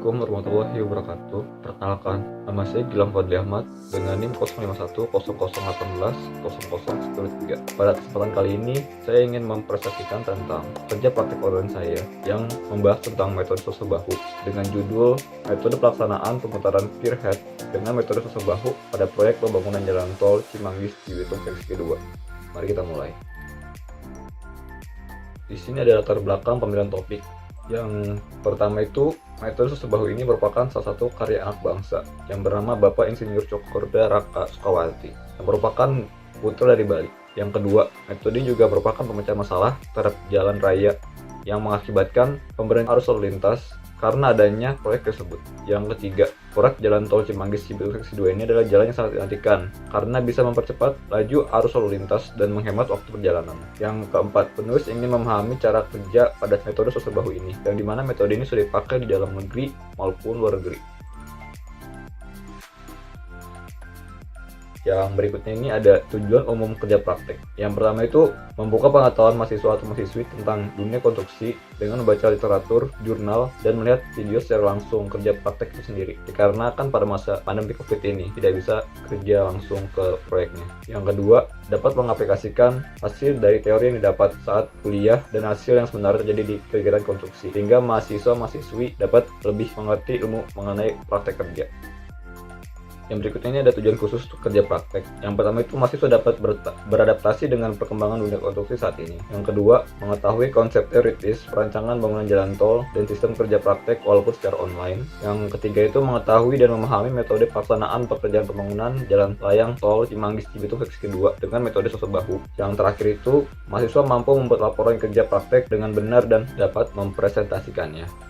Assalamualaikum warahmatullahi wabarakatuh. Perkenalkan, nama saya Gilang Fadli Ahmad dengan NIM 051001001003. Pada kesempatan kali ini, saya ingin mempresentasikan tentang kerja praktik online saya yang membahas tentang metode sosok bahu dengan judul Metode Pelaksanaan Pemutaran Pierhead dengan metode sosok bahu pada proyek pembangunan jalan tol Cimanggis Cibitung versi kedua. Mari kita mulai. Di sini ada latar belakang pemilihan topik. Yang pertama itu, metode sosok bahu ini merupakan salah satu karya anak bangsa yang bernama Bapak Insinyur Cokorda Raka Sukawati yang merupakan putra dari Bali. Yang kedua, metode ini juga merupakan pemecahan masalah terhadap jalan raya yang mengakibatkan pemberhentian arus lalu lintas karena adanya proyek tersebut. Yang ketiga, proyek jalan tol Cimanggis Cibitung seksi 2 ini adalah jalan yang sangat dinantikan karena bisa mempercepat laju arus lalu lintas dan menghemat waktu perjalanan. Yang keempat, penulis ingin memahami cara kerja pada metode sosok bahu ini, yang dimana metode ini sudah dipakai di dalam negeri maupun luar negeri. Yang berikutnya ini ada tujuan umum kerja praktek. Yang pertama itu membuka pengetahuan mahasiswa atau mahasiswi tentang dunia konstruksi dengan membaca literatur, jurnal, dan melihat video secara langsung kerja praktek itu sendiri. Dikarenakan pada masa pandemi COVID ini tidak bisa kerja langsung ke proyeknya. Yang kedua, dapat mengaplikasikan hasil dari teori yang didapat saat kuliah dan hasil yang sebenarnya terjadi di kegiatan konstruksi, sehingga mahasiswa-mahasiswi dapat lebih mengerti ilmu mengenai praktek kerja. Yang berikutnya ini ada tujuan khusus untuk kerja praktek. Yang pertama itu mahasiswa dapat beradaptasi dengan perkembangan dunia konstruksi saat ini. Yang kedua, mengetahui konsep teoritis, perancangan bangunan jalan tol, dan sistem kerja praktek walaupun secara online. Yang ketiga itu mengetahui dan memahami metode pelaksanaan pekerjaan pembangunan jalan layang tol Cimanggis Cibitung seksi kedua dengan metode sosok bahu. Yang terakhir itu, mahasiswa mampu membuat laporan kerja praktek dengan benar dan dapat mempresentasikannya.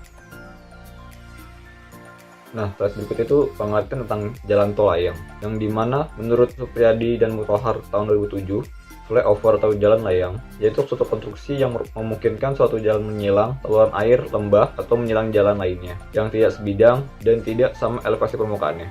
Nah, slide berikut itu pengertian tentang jalan tol layang, yang dimana menurut Supriyadi dan Mutahar tahun 2007, flyover atau jalan layang yaitu suatu konstruksi yang memungkinkan suatu jalan menyilang saluran air, lembah, atau menyilang jalan lainnya yang tidak sebidang dan tidak sama elevasi permukaannya.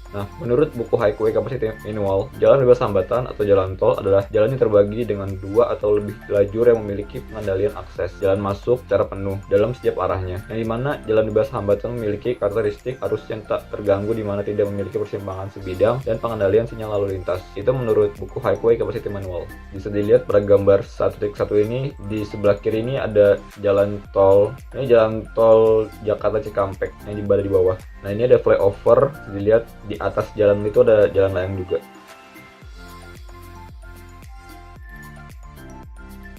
Nah, menurut buku Highway Capacity Manual, jalan bebas hambatan atau jalan tol adalah jalan yang terbagi dengan dua atau lebih lajur yang memiliki pengendalian akses jalan masuk secara penuh dalam setiap arahnya, yang dimana jalan bebas hambatan memiliki karakteristik arus yang tak terganggu dimana tidak memiliki persimpangan sebidang dan pengendalian sinyal lalu lintas. Itu menurut buku Highway Capacity Manual. Bisa dilihat pada gambar 1.1 ini, di sebelah kiri ini ada jalan tol. Ini jalan tol Jakarta Cikampek yang berada di bawah. Nah, ini ada flyover. Bisa dilihat di atas jalan itu ada jalan layang juga.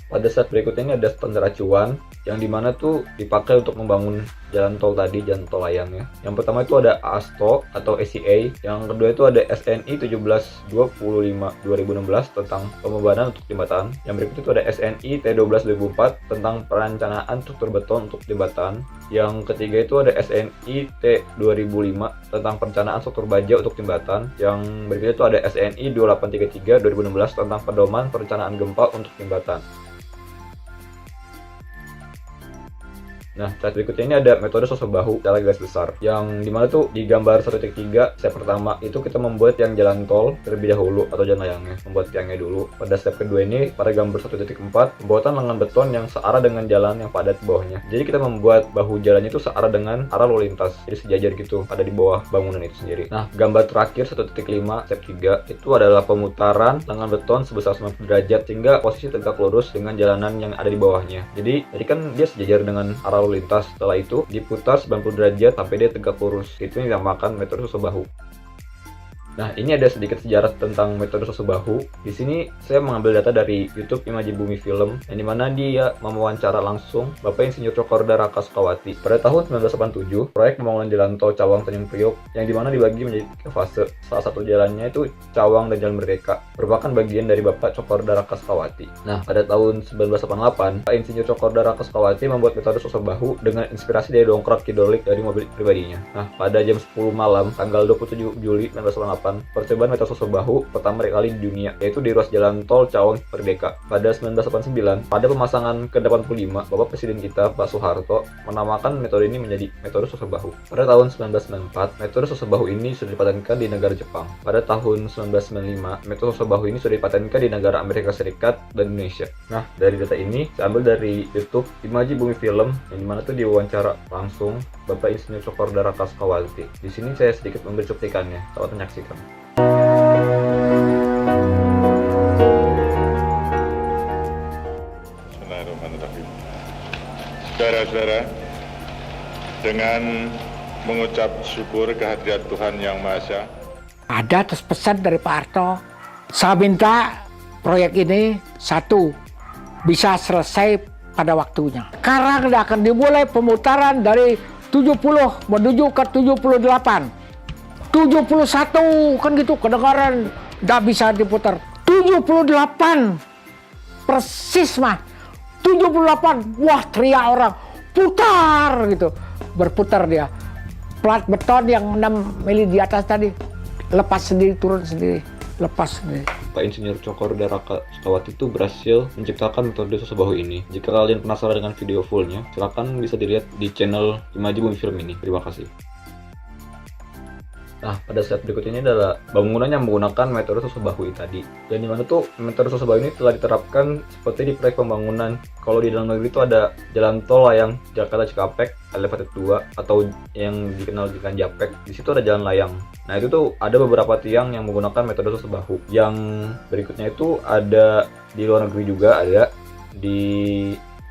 Pada saat berikutnya ini ada standar acuan yang dimana tuh dipakai untuk membangun jalan tol tadi, jalan tol layangnya. Yang pertama itu ada ASTO atau ACA, yang kedua itu ada SNI 1725/2016 tentang pembebanan untuk jembatan. Yang berikut itu ada SNI T12/2004 tentang perencanaan struktur beton untuk jembatan. Yang ketiga itu ada SNI T2005 tentang perencanaan struktur baja untuk jembatan. Yang berikutnya itu ada SNI 2833/2016 tentang pedoman perencanaan gempa untuk jembatan. Nah, slide berikutnya ini ada metode sosok bahu secara garis besar, yang dimana tuh di gambar 1.3 step pertama itu kita membuat yang jalan tol terlebih dahulu atau jalan layangnya, membuat tiangnya dulu. Pada step kedua ini pada gambar 1.4 pembuatan lengan beton yang searah dengan jalan yang padat di bawahnya. Jadi kita membuat bahu jalannya itu searah dengan arah lalu lintas, jadi sejajar gitu ada di bawah bangunan itu sendiri. Nah, gambar terakhir 1.5 step 3 itu adalah pemutaran lengan beton sebesar 90 derajat hingga posisi tegak lurus dengan jalanan yang ada di bawahnya. Jadi kan dia sejajar dengan arah lalu lintas. Setelah itu diputar 90 derajat sampai dia tegak lurus. Itu yang dinamakan metode sosok bahu. Nah, ini ada sedikit sejarah tentang metode sosok bahu. Di sini saya mengambil data dari YouTube Imaji Bumi Film, yang dimana dia mewawancara langsung Bapak Insinyur Cokorda Raka Sukawati. Pada tahun 1987, proyek pembangunan jalan tol Cawang Tanjung Priok yang dimana dibagi menjadi 3 fase. Salah satu jalannya itu Cawang dan Jalan Merdeka, merupakan bagian dari Bapak Cokorda Raka Sukawati. Nah, pada tahun 1988, Pak Insinyur Cokorda Raka Sukawati membuat metode sosok bahu dengan inspirasi dari dongkrak hidrolik dari mobil pribadinya. Nah, pada jam 10 malam, tanggal 27 Juli 1988, percobaan metode sosok bahu pertama kali di dunia, yaitu di ruas jalan tol Cawang Merdeka pada 1989. Pada pemasangan ke-85, Bapak Presiden kita Pak Soeharto menamakan metode ini menjadi metode sosok bahu. Pada tahun 1994, metode sosok bahu ini sudah dipatenkan di negara Jepang. Pada tahun 1995, metode sosok bahu ini sudah dipatenkan di negara Amerika Serikat dan Indonesia. Nah, dari data ini saya ambil dari YouTube Imaji Bumi Film, yang dimana tuh diwawancara langsung Bapak Insinyur Cokorda Raka Sukawati. Di sini saya sedikit memberi cuplikannya. Selamat menyaksikan. Bismillahirrahmanirrahim. Saudara-saudara, dengan mengucap syukur kehadirat Tuhan Yang Maha Esa, ada atas pesan dari Pak Harto, saya minta proyek ini satu bisa selesai pada waktunya. Sekarang akan dimulai pemutaran dari 70 menuju ke 78. 71 kan gitu, kedengaran nggak bisa diputar. 78 persis mah. 78, wah teriak orang, putar gitu. Berputar dia. Plat beton yang 6 mili di atas tadi lepas sendiri, turun sendiri, lepas sendiri. Pak Insinyur Cokorda Raka Sukawati itu berhasil menciptakan metode sosok bahu ini. Jika kalian penasaran dengan video fullnya, silakan bisa dilihat di channel Imaji Bumi Film ini. Terima kasih. Nah, pada slide berikut ini adalah bangunan yang menggunakan metode sosok bahu tadi. Dan dimana tuh metode sosok bahu ini telah diterapkan seperti di proyek pembangunan. Kalau di dalam negeri itu ada jalan tol layang Jakarta Cikampek Elevated 2 atau yang dikenal dengan JAPEK. Di situ ada jalan layang. Nah, itu tuh ada beberapa tiang yang menggunakan metode sosok bahu. Yang berikutnya itu ada di luar negeri juga, ada di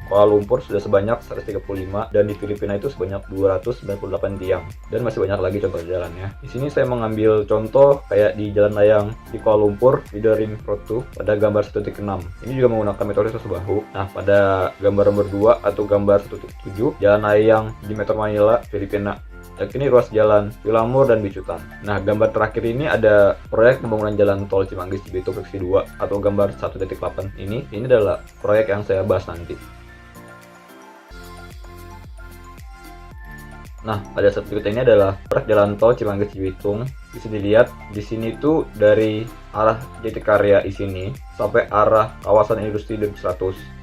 Kuala Lumpur sudah sebanyak 135 dan di Filipina itu sebanyak 298 tiang, dan masih banyak lagi contoh jalannya. Di sini saya mengambil contoh kayak di jalan layang di Kuala Lumpur di The Ring Road 2 pada gambar 1.6. Ini juga menggunakan metode sosok bahu. Nah, pada gambar nomor 2 atau gambar 1.7 jalan layang di Metro Manila, Filipina. Yakni ruas jalan Wilamur dan Bicutan. Nah, gambar terakhir ini ada proyek pembangunan jalan tol Cimanggis Cibitung seksi 2 atau gambar 1.8 ini adalah proyek yang saya bahas nanti. Nah, pada saat berikut ini adalah proyek jalan tol Cimanggis Cibitung. Bisa dilihat di sini tuh dari arah Jatikarya di sini sampai arah kawasan industri 100.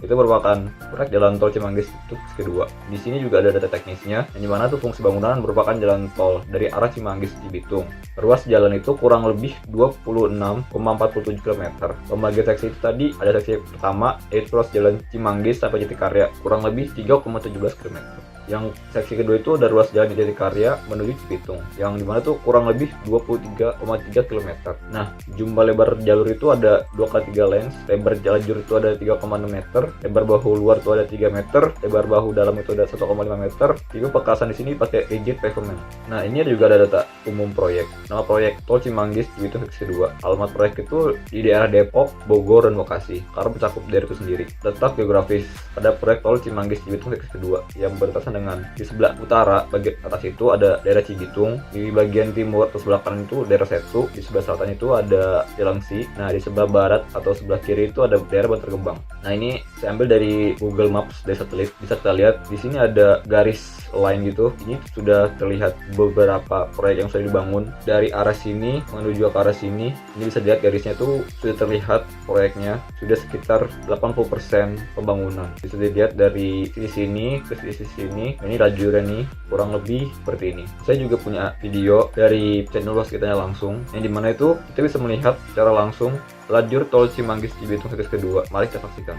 Itu merupakan proyek jalan tol Cimanggis itu kedua. Di sini juga ada data teknisnya, yang dimana tuh fungsi bangunan merupakan jalan tol dari arah Cimanggis Cibitung. Ruas jalan itu kurang lebih 26,47 km. Pembagi seksi itu tadi ada seksi pertama yaitu ruas jalan Cimanggis sampai Jatikarya kurang lebih 3,17 km. Yang seksi kedua itu ada ruas jalan di Jatikarya menuju Cibitung, yang dimana tuh kurang lebih 23,3 km. Nah, jumlah lebar jalur itu ada 2x3 lanes, lebar lajur itu ada 3,6 meter, lebar bahu luar itu ada 3 meter, lebar bahu dalam itu ada 1,5 meter. Tipe pekasan di sini pakai rigid pavement. Nah, ini juga ada data umum proyek. Nama proyek Tol Cimanggis Cibitung seksi 2. Alamat proyek itu di daerah Depok, Bogor, dan Bekasi, karena mencakup daerah itu sendiri. Letak geografis pada proyek Tol Cimanggis Cibitung seksi 2 yang berbatasan dengan di sebelah utara bagian atas itu ada daerah Cibitung, di bagian timur atau sebelah kanan itu daerah Setu, di sebelah selatan itu ada Cilengsi. Nah, di sebelah barat atau sebelah kiri itu ada daerah Bantar Gebang. Nah, ini saya ambil dari Google Maps dari satelit. Bisa kita lihat di sini ada garis line gitu. Ini sudah terlihat beberapa proyek yang sudah dibangun dari arah sini menuju ke arah sini. Ini bisa dilihat garisnya itu sudah terlihat proyeknya sudah sekitar 80% pembangunan. Bisa dilihat dari sini ke sini. Ini lajurnya nih kurang lebih seperti ini. Saya juga punya video dari channel Waskitanya langsung, yang dimana itu kita bisa melihat secara langsung lajur tol Cimanggis Cibitung seksi kedua. Mari kita saksikan.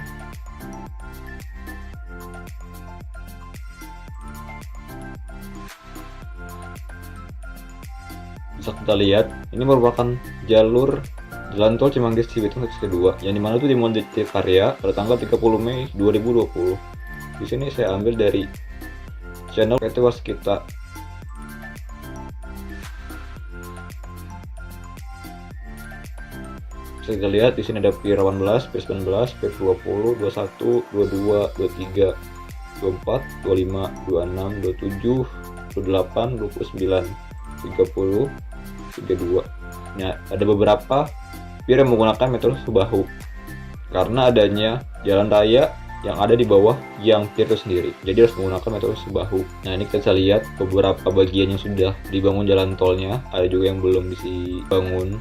Bisa kita lihat, ini merupakan jalur jalan tol Cimanggis Cibitung seksi kedua, yang dimana itu dimulai di Jatikarya pada tanggal 30 Mei 2020. Di sini saya ambil dari channel PT Waskita. Bisa kita lihat di sini ada P18, P19, P20, 21, 22, 23, 24, 25, 26, 27, 28, 29, 30, 32. Nah, ada beberapa pier yang menggunakan metode bahu. Karena adanya jalan raya yang ada di bawah yang pier itu sendiri. Jadi harus menggunakan metode sebahu. Nah, ini kita bisa lihat beberapa bagian yang sudah dibangun jalan tolnya, ada juga yang belum dibangun.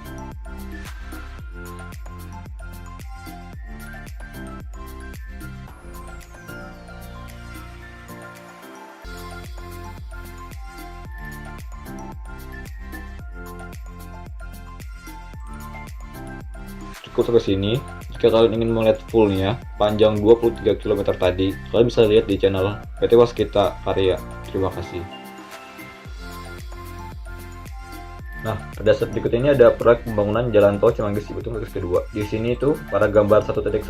Cukup sampai sini. Jika kalian ingin melihat fullnya, panjang 23 km tadi, kalian bisa lihat di channel PT Waskita Karya. Terima kasih. Nah, pada step berikut ini ada proyek pembangunan jalan tol Cimanggis Cibitung series kedua. Di sini tuh pada gambar 1.11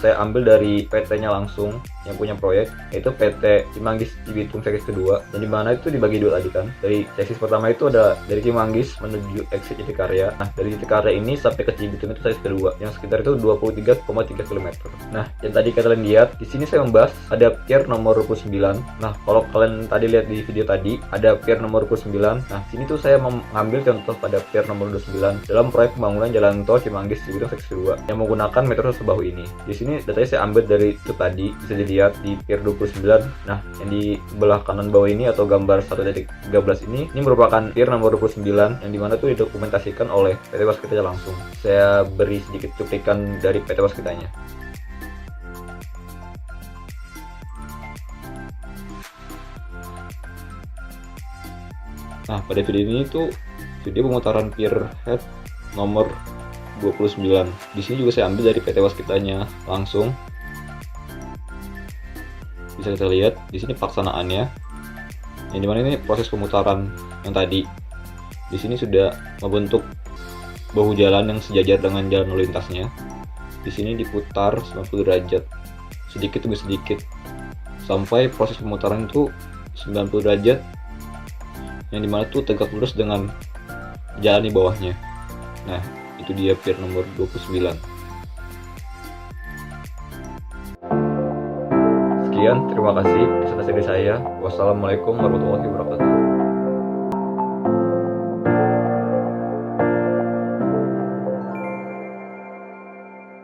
saya ambil dari PT-nya langsung yang punya proyek, yaitu PT Cimanggis Cibitung series kedua. Dan dimana itu dibagi dua tadi kan. Dari seksi pertama itu ada dari Cimanggis menuju exit Jatikarya. Nah, dari Jatikarya ini sampai ke Cibitung itu series kedua, yang sekitar itu 23,3 km. Nah, yang tadi kalian lihat, di sini saya membahas ada pier nomor 29. Nah, kalau kalian tadi lihat di video tadi, ada pier nomor 29. Nah, sini tuh saya mengambil contoh pada pier nomor 29 dalam proyek pembangunan jalan tol Cimanggis Cibitung seksi 2 yang menggunakan metode sebahu ini. Di sini datanya saya ambil dari itu tadi, bisa dilihat di pier 29. Nah, yang di belah kanan bawah ini atau gambar 1.13 ini merupakan pier nomor 29 yang dimana tuh didokumentasikan oleh PT Waskita langsung. Saya beri sedikit cuplikan dari PT Waskitanya. Nah, pada video ini tuh video pemutaran pier head nomor 29. Di sini juga saya ambil dari PT Waskitanya langsung. Bisa kita lihat di sini pelaksanaannya. Yang dimana ini proses pemutaran yang tadi. Di sini sudah membentuk bahu jalan yang sejajar dengan jalan lalu lintasnya. Di sini diputar 90 derajat, sedikit demi sedikit, sampai proses pemutaran itu 90 derajat, yang dimana tuh tegak lurus dengan jalan di bawahnya. Nah, itu dia pier nomor 29. Sekian, terima kasih. Selesai dari saya. Wassalamualaikum warahmatullahi wabarakatuh.